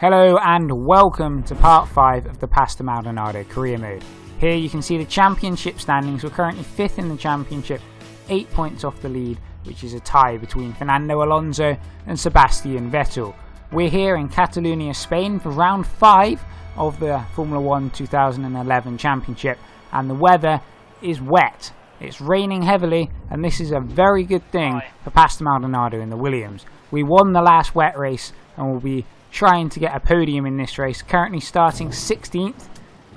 Hello and welcome to part 5 of the Pasta Maldonado career mode. Here you can see the championship standings. We're currently 5th in the championship, 8 points off the lead, which is a tie between Fernando Alonso and Sebastian Vettel. We're here in Catalunya, Spain for round 5 of the Formula 1 2011 championship, and the weather is wet. It's raining heavily, and this is a very good thing for Pasta Maldonado in the Williams. We won the last wet race and we'll be trying to get a podium in this race. Currently starting 16th.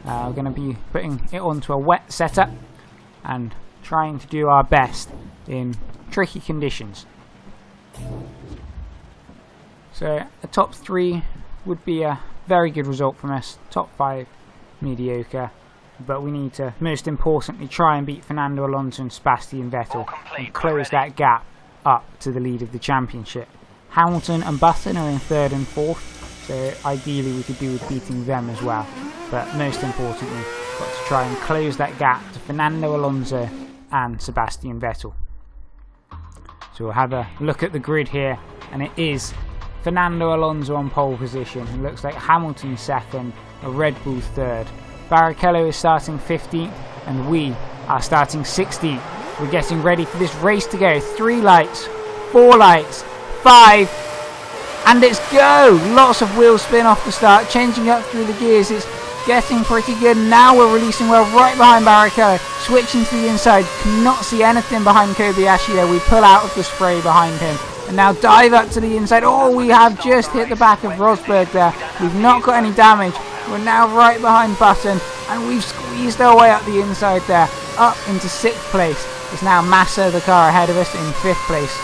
We're going to be putting it onto a wet setup and trying to do our best in tricky conditions. So a top 3 would be a very good result from us. Top 5 mediocre. But we need to, most importantly, try and beat Fernando Alonso and Sebastian Vettel and close that gap up to the lead of the championship. Hamilton and Button are in 3rd and 4th, so ideally we could do with beating them as well. But most importantly, we've got to try and close that gap to Fernando Alonso and Sebastian Vettel. So we'll have a look at the grid here, and it is Fernando Alonso on pole position. It looks like Hamilton 2nd, a Red Bull 3rd. Barrichello is starting 15th, and we are starting 16th. We're getting ready for this race to go. 3 lights, 4 lights, 5, and it's go! Lots of wheel spin off the start, changing up through the gears. It's getting pretty good. Now we're releasing well right behind Barrichello, switching to the inside. Cannot see anything behind Kobayashi there. We pull out of the spray behind him and now dive up to the inside. Oh, we have just hit the back of Rosberg there. We've not got any damage. We're now right behind Button, and we've squeezed our way up the inside there, up into 6th place. It's now Massa, the car ahead of us, in 5th place.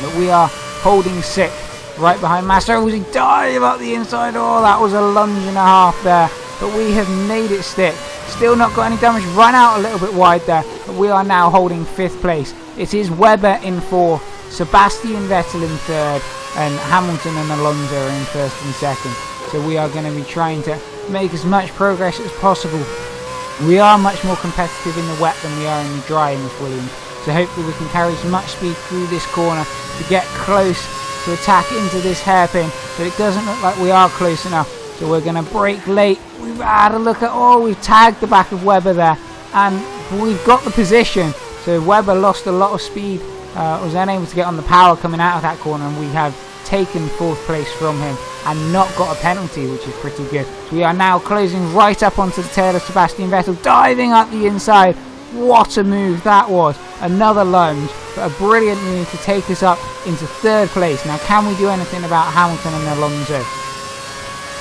But we are holding 6th, right behind Massa. Oh, we dive up the inside. Oh, that was a lunge and a half there. But we have made it stick. Still not got any damage. Run out a little bit wide there. But we are now holding 5th place. It is Webber in 4th, Sebastian Vettel in 3rd, and Hamilton and Alonso are in 1st and 2nd. So we are going to be trying to make as much progress as possible. We are much more competitive in the wet than we are in the dry in this Williams. So hopefully we can carry as much speed through this corner to get close to attack into this hairpin. But it doesn't look like we are close enough. So we're going to brake late. We've had a look at, we've tagged the back of Webber there. And we've got the position. So Webber lost a lot of speed. Was unable to get on the power coming out of that corner. And we have taken 4th place from him and not got a penalty, which is pretty good. So we are now closing right up onto the tail of Sebastian Vettel, diving up the inside. What a move that was. Another lunge, but a brilliant move to take us up into 3rd place. Now, can we do anything about Hamilton and Alonso?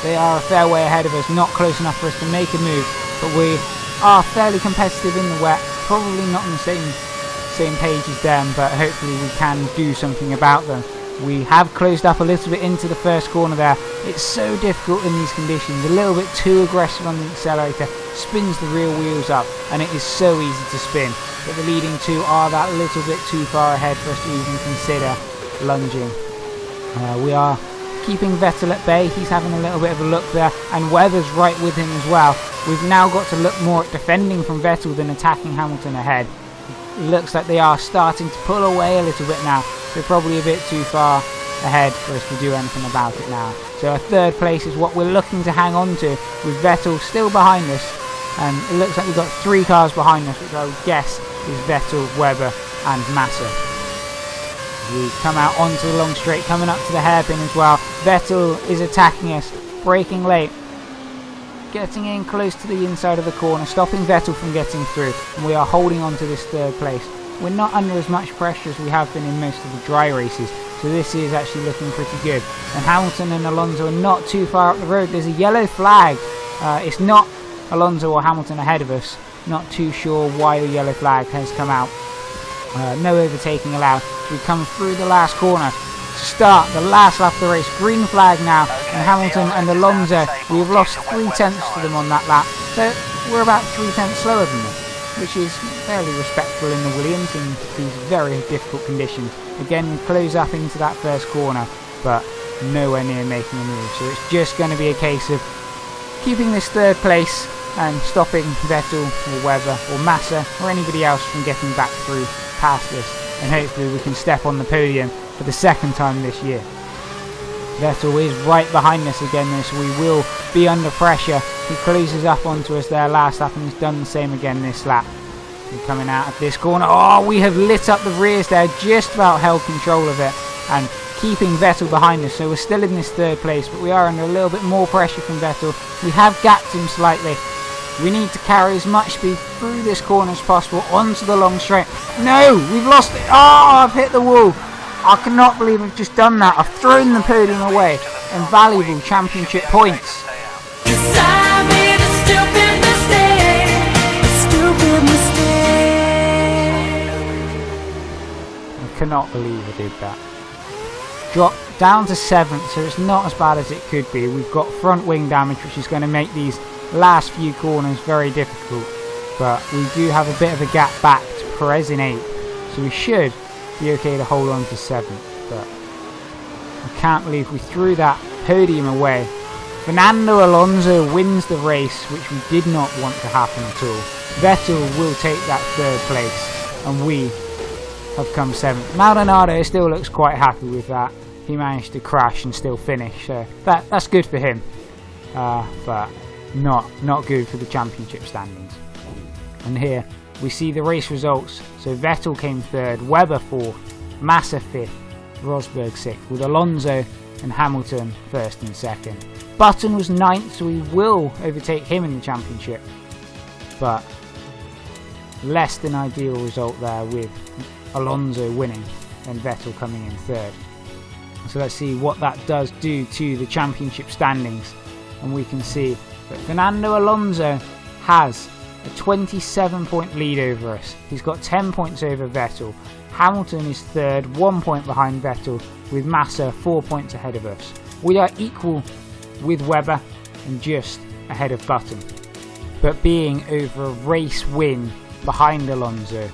They are a fair way ahead of us, not close enough for us to make a move, but we are fairly competitive in the wet, probably not on the same page as them, but hopefully we can do something about them. We have closed up a little bit into the first corner there. It's so difficult in these conditions. A little bit too aggressive on the accelerator. Spins the rear wheels up, and it is so easy to spin. But the leading 2 are that little bit too far ahead for us to even consider lunging. We are keeping Vettel at bay. He's having a little bit of a look there, and Webber's right with him as well. We've now got to look more at defending from Vettel than attacking Hamilton ahead. It looks like they are starting to pull away a little bit now. They're probably a bit too far ahead for us to do anything about it now. So a 3rd place is what we're looking to hang on to, with Vettel still behind us. And it looks like we've got 3 cars behind us, which I would guess is Vettel, Webber and Massa. We come out onto the long straight, coming up to the hairpin as well. Vettel is attacking us, braking late. Getting in close to the inside of the corner, stopping Vettel from getting through. And we are holding on to this 3rd place. We're not under as much pressure as we have been in most of the dry races, so this is actually looking pretty good. And Hamilton and Alonso are not too far up the road. There's a yellow flag. It's not Alonso or Hamilton ahead of us. Not too sure why the yellow flag has come out. No overtaking allowed. We come through the last corner to start the last lap of the race. Green flag now, and Hamilton and Alonso, we've lost 3/10 to them on that lap. So we're about 3/10 slower than them, which is fairly respectable in the Williams in these very difficult conditions. Again, we close up into that first corner, but nowhere near making a move. So it's just going to be a case of keeping this 3rd place and stopping Vettel or Webber or Massa or anybody else from getting back through past us. And hopefully we can step on the podium for the 2nd time this year. Vettel is right behind us again though, so we will be under pressure. He closes up onto us there last lap and he's done the same again this lap. We're coming out of this corner. Oh, we have lit up the rears there, just about held control of it and keeping Vettel behind us. So we're still in this third place, but we are under a little bit more pressure from Vettel. We have gapped him slightly. We need to carry as much speed through this corner as possible onto the long straight. No, we've lost it. Oh, I've hit the wall. I cannot believe I've just done that. I've thrown the podium away and valuable championship points. I cannot believe I did that. Drop down to 7th, so it's not as bad as it could be. We've got front wing damage, which is going to make these last few corners very difficult. But we do have a bit of a gap back to Perez in 8th, so we should be okay to hold on to 7th. But I can't believe we threw that podium away. Fernando Alonso wins the race, which we did not want to happen at all. Vettel will take that 3rd place, and we have come 7th. Maldonado still looks quite happy with that. He managed to crash and still finish, so that's good for him. But not good for the championship standings. And here we see the race results. So Vettel came 3rd, Webber 4th, Massa 5th, Rosberg 6th, with Alonso and Hamilton 1st and 2nd. Button was 9th, so we will overtake him in the championship. But less than ideal result there, with Alonso winning and Vettel coming in 3rd. So let's see what that does do to the championship standings. And we can see that Fernando Alonso has a 27-point lead over us. He's got 10 points over Vettel. Hamilton is 3rd, 1 point behind Vettel, with Massa 4 points ahead of us. We are equal with Webber and just ahead of Button. But being over a race win behind Alonso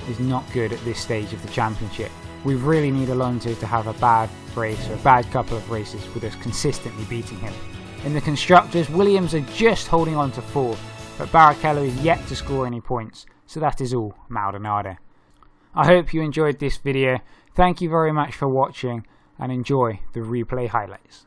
is not good at this stage of the championship. We really need Alonso to have a bad race or a bad couple of races with us consistently beating him. In the constructors, Williams are just holding on to 4th, but Barrichello is yet to score any points, so that is all Maldonado. I hope you enjoyed this video. Thank you very much for watching and enjoy the replay highlights.